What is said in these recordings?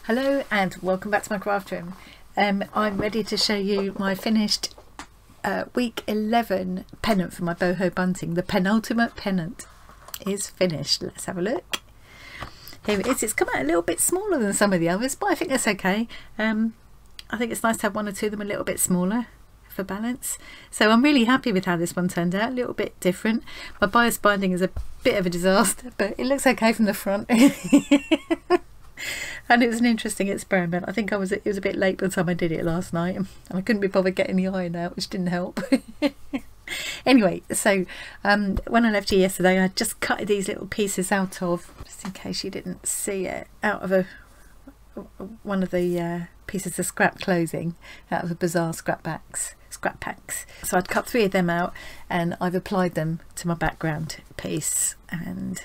Hello and welcome back to my craft room. I'm ready to show you my finished week 11 pennant for my Boho Bunting. The penultimate pennant is finished. Let's have a look. Here it is. It's come out a little bit smaller than some of the others, but I think that's okay. I think it's nice to have one or two of them a little bit smaller for balance. So I'm really happy with how this one turned out, a little bit different. My bias binding is a bit of a disaster, but it looks okay from the front. And it was an interesting experiment. I think it was a bit late by the time I did it last night, and I couldn't be bothered getting the iron out, which didn't help. Anyway, so when I left you yesterday, I just cut these little pieces out of, just in case you didn't see it, out of one of the pieces of scrap clothing out of the bazaar scrap packs. So I'd cut 3 of them out, and I've applied them to my background piece and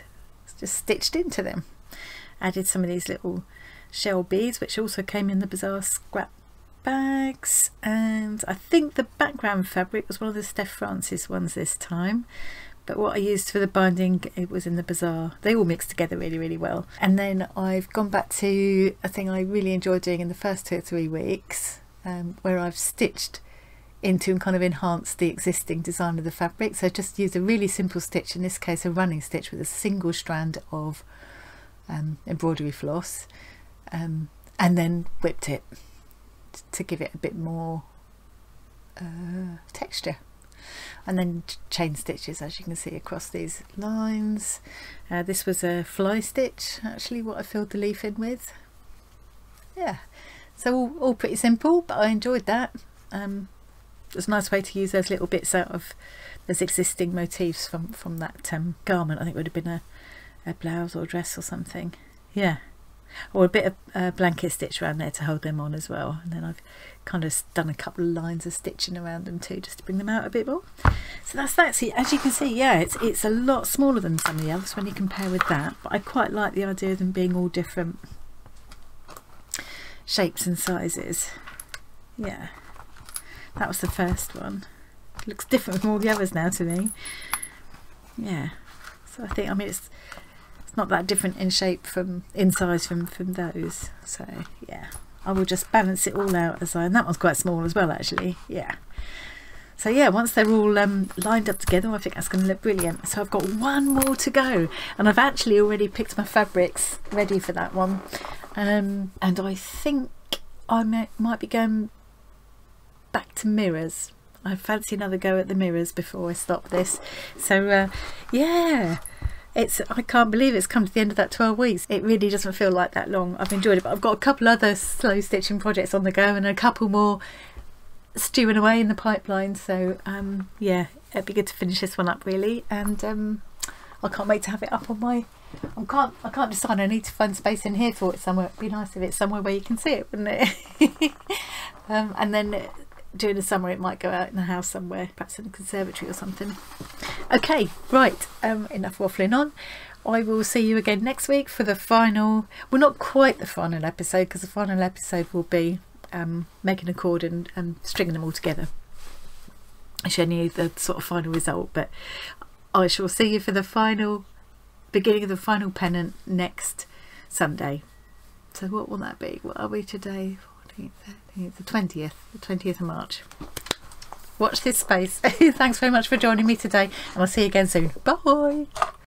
just stitched into them. Added some of these little shell beads, which also came in the bazaar scrap bags, and I think the background fabric was one of the Steph Francis ones this time, but what I used for the binding, it was in the bazaar. They all mixed together really well. And then I've gone back to a thing I really enjoyed doing in the first 2 or 3 weeks, where I've stitched into and kind of enhanced the existing design of the fabric. So I just used a really simple stitch, in this case a running stitch with a single strand of embroidery floss, and then whipped it to give it a bit more texture, and then chain stitches, as you can see, across these lines. This was a fly stitch, actually, what I filled the leaf in with. Yeah, so all pretty simple, but I enjoyed that. It was a nice way to use those little bits out of those existing motifs from that garment. I think it would have been a blouse or a dress or something, yeah, or a bit of blanket stitch around there to hold them on as well. And then I've kind of done a couple of lines of stitching around them too, just to bring them out a bit more. So that's that. See, as you can see, yeah, it's a lot smaller than some of the others when you compare with that, but I quite like the idea of them being all different shapes and sizes. Yeah, that was the first one. It looks different from all the others now to me. Yeah, so I think, I mean, it's not that different in shape in size from those. So yeah, I will just balance it all out and that one's quite small as well, actually. Yeah, so yeah, once they're all lined up together, I think that's going to look brilliant. So I've got one more to go, and I've actually already picked my fabrics ready for that one, and I think I might be going back to mirrors. I fancy another go at the mirrors before I stop this. So yeah, I can't believe it's come to the end of that 12 weeks. It really doesn't feel like that long. I've enjoyed it, but I've got a couple other slow stitching projects on the go, and a couple more stewing away in the pipeline. So yeah, it'd be good to finish this one up really, and I can't wait to have it up on my, I can't decide. I need to find space in here for it somewhere. It'd be nice if it's somewhere where you can see it, wouldn't it? And then during the summer it might go out in the house somewhere, perhaps in the conservatory or something. Okay, right, enough waffling on. I will see you again next week for the final, well, not quite the final episode, because the final episode will be making a cord and stringing them all together, showing you the sort of final result. But I shall see you for the beginning of the final pennant next Sunday. So what will that be? What are we today? 14th, 13th, the 20th of March. Watch this space. Thanks very much for joining me today, and I'll see you again soon. Bye.